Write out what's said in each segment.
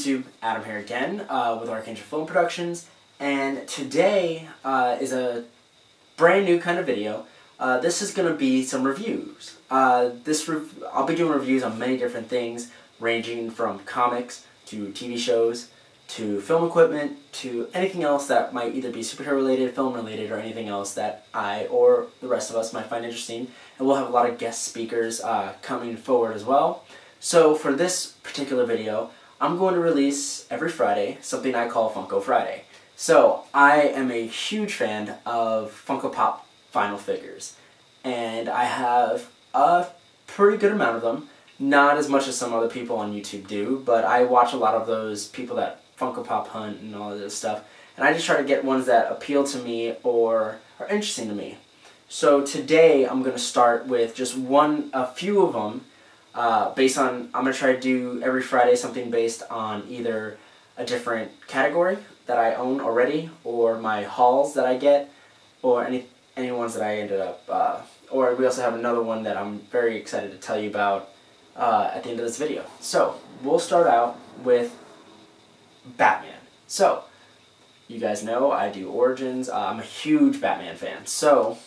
YouTube, Adam here again with Archangel Film Productions, and today is a brand new kind of video. This is going to be some reviews. I'll be doing reviews on many different things, ranging from comics to TV shows to film equipment to anything else that might either be superhero related, film related, or anything else that I or the rest of us might find interesting. And we'll have a lot of guest speakers coming forward as well. So for this particular video, I'm going to release every Friday something I call Funko Friday. So I am a huge fan of Funko Pop vinyl figures, and I have a pretty good amount of them. Not as much as some other people on YouTube do, but I watch a lot of those people that Funko Pop hunt and all of this stuff, and I just try to get ones that appeal to me or are interesting to me. So today I'm going to start with just a few of them. I'm going to try to do every Friday something based on either a different category that I own already, or my hauls that I get, or any ones that I ended up, or we also have another one that I'm very excited to tell you about at the end of this video. So we'll start out with Batman. So you guys know I do Origins. I'm a huge Batman fan. So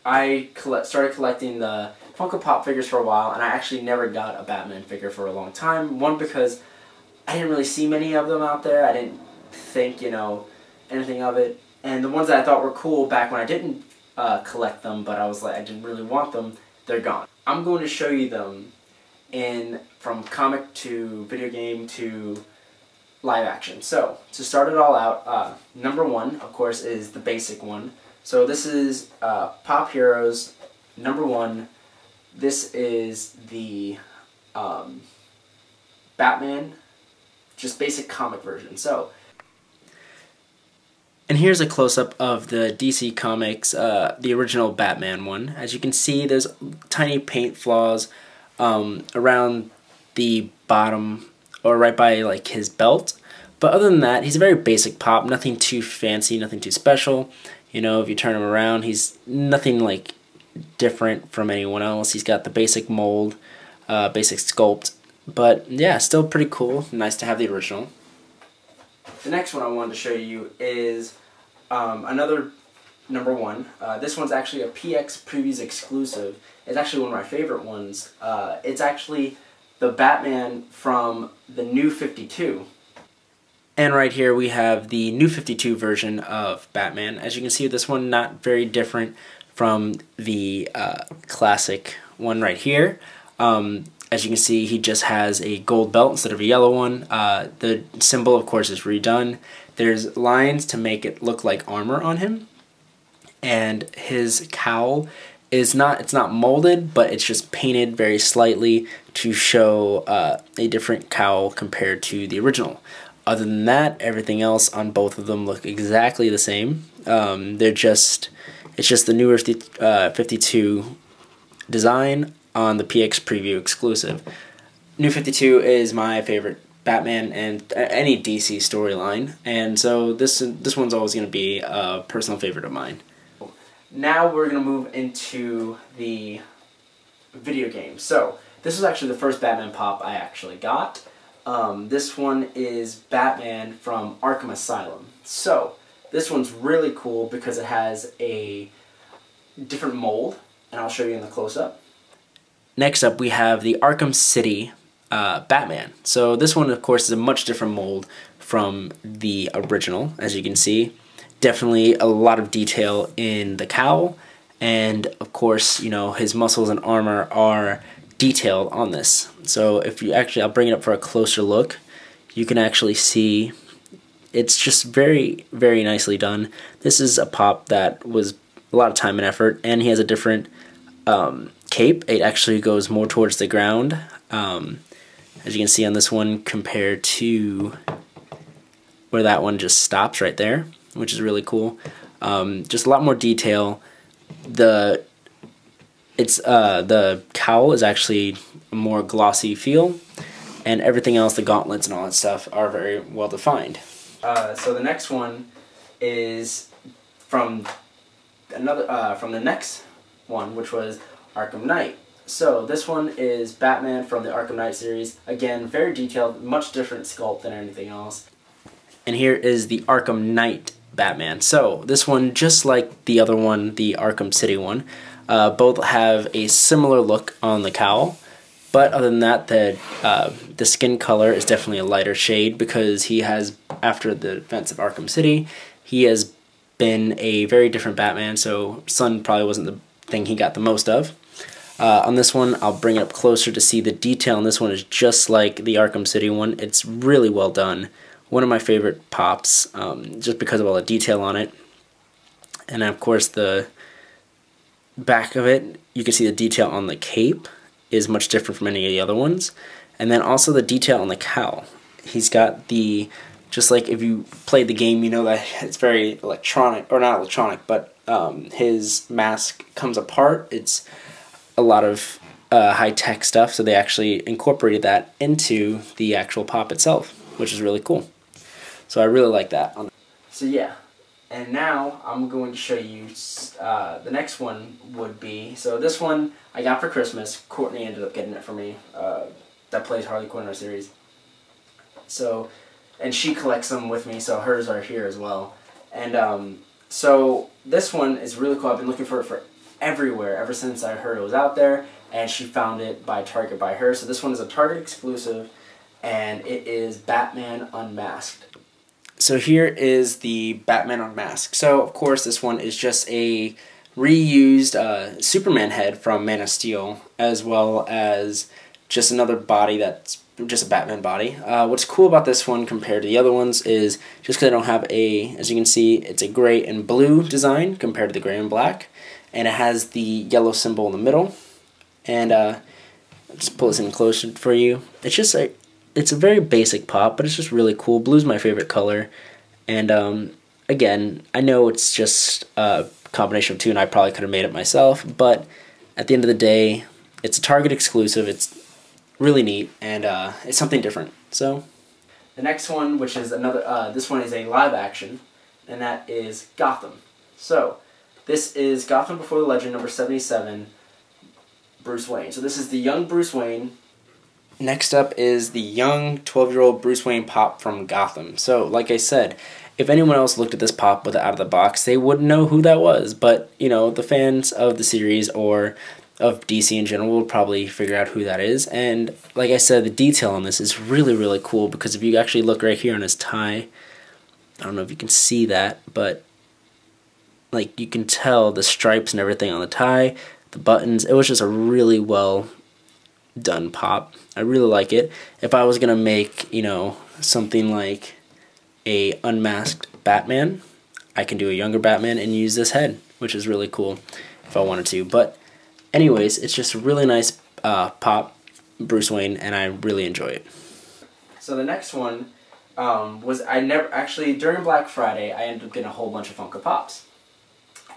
I started collecting the Funko Pop figures for a while, and I actually never got a Batman figure for a long time. One, because I didn't really see many of them out there. I didn't think, anything of it. And the ones that I thought were cool back when I didn't collect them, but I was like, I didn't really want them, they're gone. I'm going to show you them from comic to video game to live action. So, to start it all out, number one, of course, is the basic one. So this is Pop Heroes number one. This is the Batman, just basic comic version. So, and here's a close-up of the DC Comics, the original Batman one. As you can see, there's tiny paint flaws around the bottom, or right by like his belt. But other than that, he's a very basic Pop, nothing too fancy, nothing too special. If you turn him around, he's nothing like different from anyone else. He's got the basic mold, basic sculpt, but yeah, still pretty cool. Nice to have the original. The next one I wanted to show you is another number one. This one's actually a PX Previews exclusive. It's actually one of my favorite ones. It's actually the Batman from the New 52. And right here we have the New 52 version of Batman. As you can see, this one not very different from the classic one right here. As you can see, he just has a gold belt instead of a yellow one. The symbol, of course, is redone. There's lines to make it look like armor on him. And his cowl is it's not molded, but it's just painted very slightly to show a different cowl compared to the original. Other than that, everything else on both of them look exactly the same. It's just the newer 52 design on the PX Preview exclusive. New 52 is my favorite Batman and any DC storyline, and so this one's always going to be a personal favorite of mine. Now we're going to move into the video game. So this was actually the first Batman Pop I actually got. This one is Batman from Arkham Asylum. So this one's really cool because it has a different mold, and I'll show you in the close-up. Next up, we have the Arkham City Batman. So this one, of course, is a much different mold from the original, as you can see. Definitely a lot of detail in the cowl, and of course, his muscles and armor are detailed on this. So if you I'll bring it up for a closer look. You can actually see it's just very, very nicely done. This is a Pop that was a lot of time and effort, and he has a different cape. It actually goes more towards the ground, as you can see on this one, compared to where that one just stops right there, which is really cool. Just a lot more detail. The cowl is actually a more glossy feel, and everything else, the gauntlets and all that stuff, are very well defined. So the next one is from the next one, which was Arkham Knight. So this one is Batman from the Arkham Knight series. Again, very detailed, much different sculpt than anything else. And here is the Arkham Knight Batman. So this one, just like the other one, the Arkham City one, both have a similar look on the cowl. But other than that, the skin color is definitely a lighter shade because he has, after the events of Arkham City, he has been a very different Batman, so sun probably wasn't the thing he got the most of. On this one, I'll bring it up closer to see the detail on this one is just like the Arkham City one. It's really well done. One of my favorite pops, just because of all the detail on it. And of course, the back of it, you can see the detail on the cape is much different from any of the other ones. And then also the detail on the cowl. He's got the, just like if you played the game, you know that it's very electronic, or not electronic, but his mask comes apart. It's a lot of high-tech stuff, so they actually incorporated that into the actual pop itself, which is really cool. So I really like that. So yeah. And now I'm going to show you the next one would be, so this one I got for Christmas. Courtney ended up getting it for me, that plays Harley Quinn in our series. So, and she collects them with me, so hers are here as well. And so this one is really cool. I've been looking for it for everywhere ever since I heard it was out there, and she found it by Target by her. So this one is a Target exclusive, and it is Batman Unmasked. So here is the Batman Unmasked. So of course this one is just a reused Superman head from Man of Steel, as well as just another body that's just a Batman body. What's cool about this one compared to the other ones is just because I don't have a, as you can see, it's a gray and blue design compared to the gray and black, and it has the yellow symbol in the middle. And I'll just pull this in closer for you. It's just a, it's a very basic pop, but it's just really cool. Blue's my favorite color, and again, I know it's just a combination of two, and I probably could have made it myself, but at the end of the day, it's a Target exclusive. It's really neat, and it's something different. So the next one, which is another, this one is a live action, and that is Gotham. So this is Gotham Before the Legend number 77, Bruce Wayne. So this is the young Bruce Wayne. Next up is the young 12-year-old Bruce Wayne pop from Gotham. So, like I said, if anyone else looked at this pop with it out of the box, they wouldn't know who that was. But, you know, the fans of the series or of DC in general will probably figure out who that is. And, like I said, the detail on this is really, really cool because if you actually look right here on his tie, I don't know if you can see that, but, like, you can tell the stripes and everything on the tie, the buttons. It was just a really well done pop. I really like it. If I was gonna make, you know, something like a unmasked Batman, I can do a younger Batman and use this head, which is really cool if I wanted to. But anyways, it's just a really nice pop Bruce Wayne, and I really enjoy it. So the next one was, I never actually, during Black Friday I ended up getting a whole bunch of Funko Pops,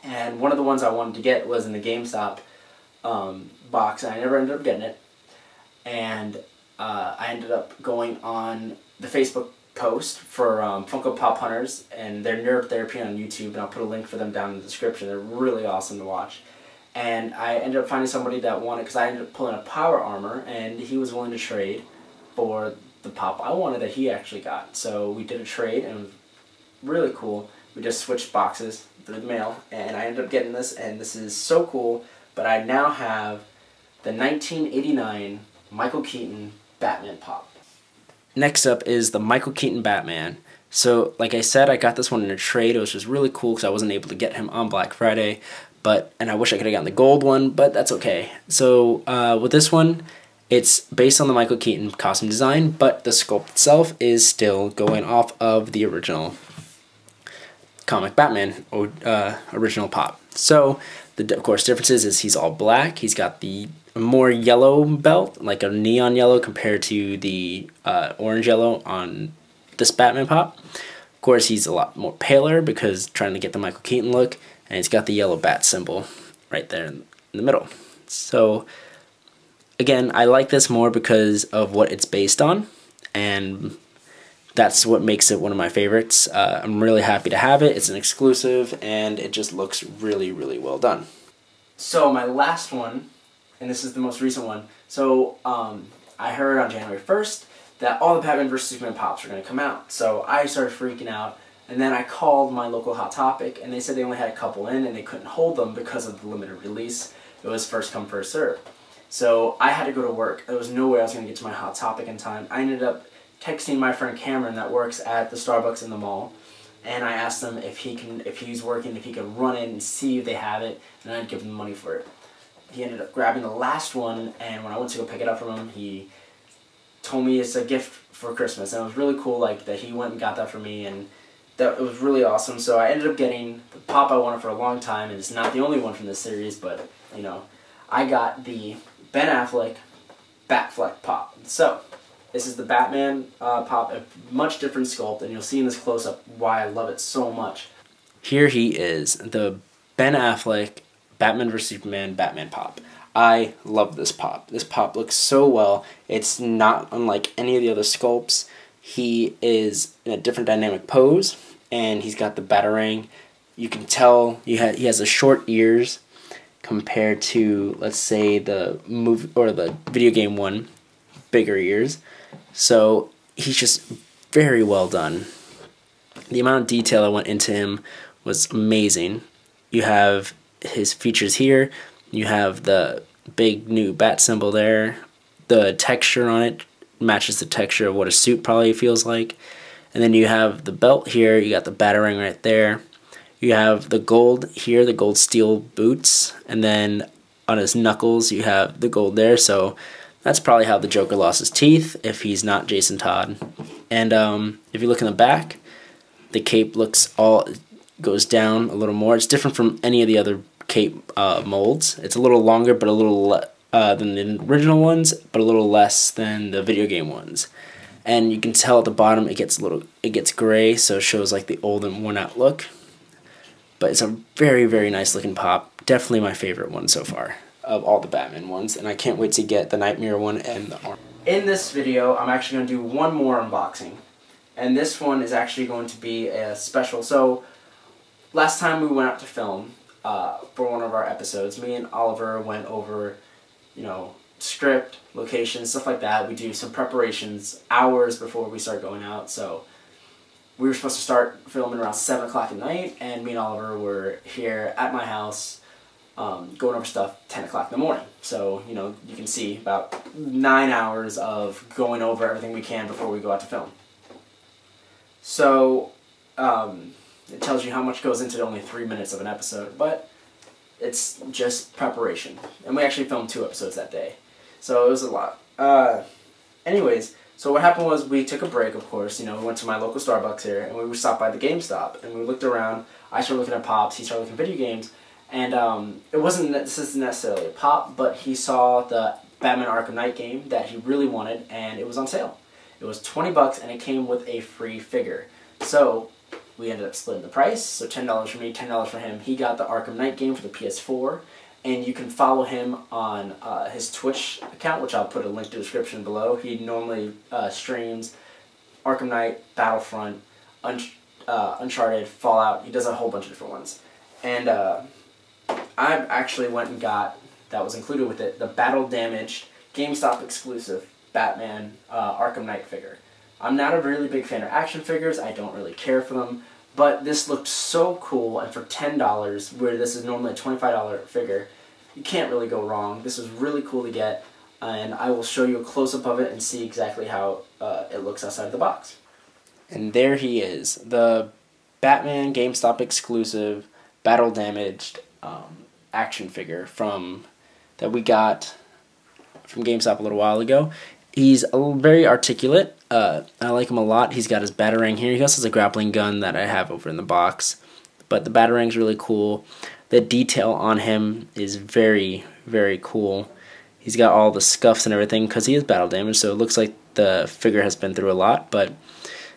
and one of the ones I wanted to get was in the GameStop box, and I never ended up getting it. And I ended up going on the Facebook post for Funko Pop Hunters, and they're Nerd Therapy on YouTube, and I'll put a link for them down in the description. They're really awesome to watch. And I ended up finding somebody that wanted, because I ended up pulling a Power Armor, and he was willing to trade for the pop I wanted that he actually got. So we did a trade, and it was really cool. We just switched boxes through the mail, and I ended up getting this, and this is so cool. But I now have the 1989 Michael Keaton Batman pop. Next up is the Michael Keaton Batman. So, like I said, I got this one in a trade. It was just really cool because I wasn't able to get him on Black Friday, and I wish I could have gotten the gold one, but that's okay. So, with this one, it's based on the Michael Keaton costume design, but the sculpt itself is still going off of the original comic Batman original pop. So, the of course difference is he's all black. He's got the more yellow belt, like a neon yellow compared to the orange yellow on this Batman pop. Of course, he's a lot more paler because trying to get the Michael Keaton look, and he's got the yellow bat symbol right there in the middle. So again, I like this more because of what it's based on, and that's what makes it one of my favorites. I'm really happy to have it. It's an exclusive, and it just looks really, really well done. So my last one and this is the most recent one. So I heard on January 1st that all the Batman vs. Superman pops are going to come out. So I started freaking out, and then I called my local Hot Topic, and they said they only had a couple in, and they couldn't hold them because of the limited release. It was first come, first serve. So I had to go to work. There was no way I was going to get to my Hot Topic in time. I ended up texting my friend Cameron that works at the Starbucks in the mall, and I asked him if he's working, if he could run in and see if they have it, and I'd give him money for it. He ended up grabbing the last one, and when I went to go pick it up from him, he told me it's a gift for Christmas, and it was really cool, like, that he went and got that for me, and that it was really awesome. So I ended up getting the pop I wanted for a long time, and it's not the only one from this series, but, you know, I got the Ben Affleck Batfleck pop. So this is the Batman pop, a much different sculpt, and you'll see in this close-up why I love it so much. Here he is, the Ben Affleck Batman vs. Superman Batman pop. I love this pop. This pop looks so well. It's not unlike any of the other sculpts. He is in a different dynamic pose, and he's got the Batarang. You can tell he has a short ears compared to, let's say, the movie or the video game one, bigger ears. So he's just very well done. The amount of detail that went into him was amazing. You have his features here. You have the big new bat symbol there. The texture on it matches the texture of what a suit probably feels like. And then you have the belt here. You got the Batarang right there. You have the gold here, the gold steel boots. And then on his knuckles, you have the gold there. So that's probably how the Joker lost his teeth, if he's not Jason Todd. And if you look in the back, the cape goes down a little more. It's different from any of the other cape molds. It's a little longer, but a little than the original ones, but a little less than the video game ones. And you can tell at the bottom it gets gray, so it shows like the old and worn out look. But it's a very, very nice looking pop. Definitely my favorite one so far of all the Batman ones, and I can't wait to get the Nightmare one and the Armor. In this video, I'm actually going to do one more unboxing, and this one is actually going to be a special. So last time we went out to film for one of our episodes, me and Oliver went over, you know, script, location, stuff like that. We do some preparations hours before we start going out. So we were supposed to start filming around 7 o'clock at night, and me and Oliver were here at my house going over stuff 10 o'clock in the morning. So, you know, you can see about 9 hours of going over everything we can before we go out to film. So it tells you how much goes into only 3 minutes of an episode, but it's just preparation. And we actually filmed 2 episodes that day, so it was a lot. Anyways, so what happened was we took a break, of course. You know, we went to my local Starbucks here, and we stopped by the GameStop, and we looked around. I started looking at pops, he started looking at video games, and this isn't necessarily a pop, but he saw the Batman Arkham Knight game that he really wanted, and it was on sale. It was 20 bucks, and it came with a free figure. So we ended up splitting the price, so $10 for me, $10 for him. He got the Arkham Knight game for the PS4, and you can follow him on his Twitch account, which I'll put a link to the description below. He normally streams Arkham Knight, Battlefront, Uncharted, Fallout. He does a whole bunch of different ones. And I actually went and got, that was included with it, the Battle Damaged GameStop exclusive Batman Arkham Knight figure. I'm not a really big fan of action figures. I don't really care for them. But this looked so cool, and for $10, where this is normally a $25 figure, you can't really go wrong. This was really cool to get, and I will show you a close-up of it and see exactly how it looks outside of the box. And there he is, the Batman GameStop exclusive Battle Damaged action figure that we got from GameStop a little while ago. He's very articulate. I like him a lot. He's got his Batarang here. He also has a grappling gun that I have over in the box. But the Batarang's really cool. The detail on him is very, very cool. He's got all the scuffs and everything because he is battle damaged, so it looks like the figure has been through a lot, but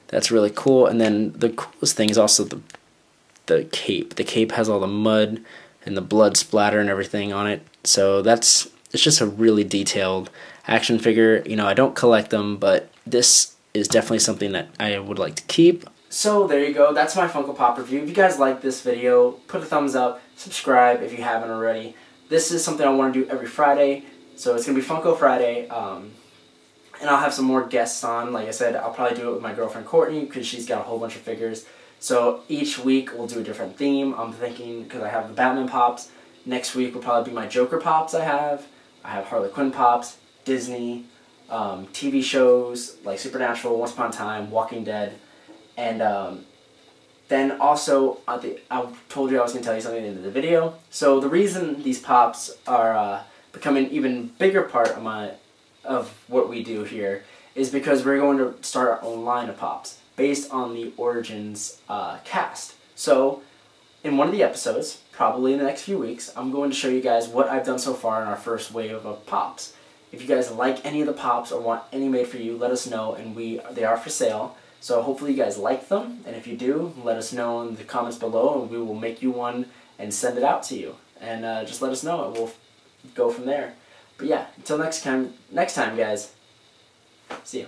that's really cool. And then the coolest thing is also the cape. The cape has all the mud and the blood splatter and everything on it. So it's just a really detailed action figure. You know, I don't collect them, but this is definitely something that I would like to keep. So there you go. That's my Funko Pop review. If you guys like this video, put a thumbs up, subscribe if you haven't already. This is something I want to do every Friday. So it's going to be Funko Friday, and I'll have some more guests on. Like I said, I'll probably do it with my girlfriend Courtney because she's got a whole bunch of figures. So each week we'll do a different theme. I'm thinking, because I have the Batman Pops, next week will probably be my Joker Pops I have Harley Quinn Pops, Disney, TV shows like Supernatural, Once Upon a Time, Walking Dead, and then also, I told you I was going to tell you something at the end of the video. So the reason these Pops are becoming an even bigger part of what we do here is because we're going to start our own line of Pops based on the Origins cast. So in one of the episodes, probably in the next few weeks, I'm going to show you guys what I've done so far in our first wave of Pops. If you guys like any of the Pops or want any made for you, let us know, and they are for sale. So hopefully you guys like them, and if you do, let us know in the comments below, and we will make you one and send it out to you. And just let us know, and we'll go from there. But yeah, until next time, guys. See you.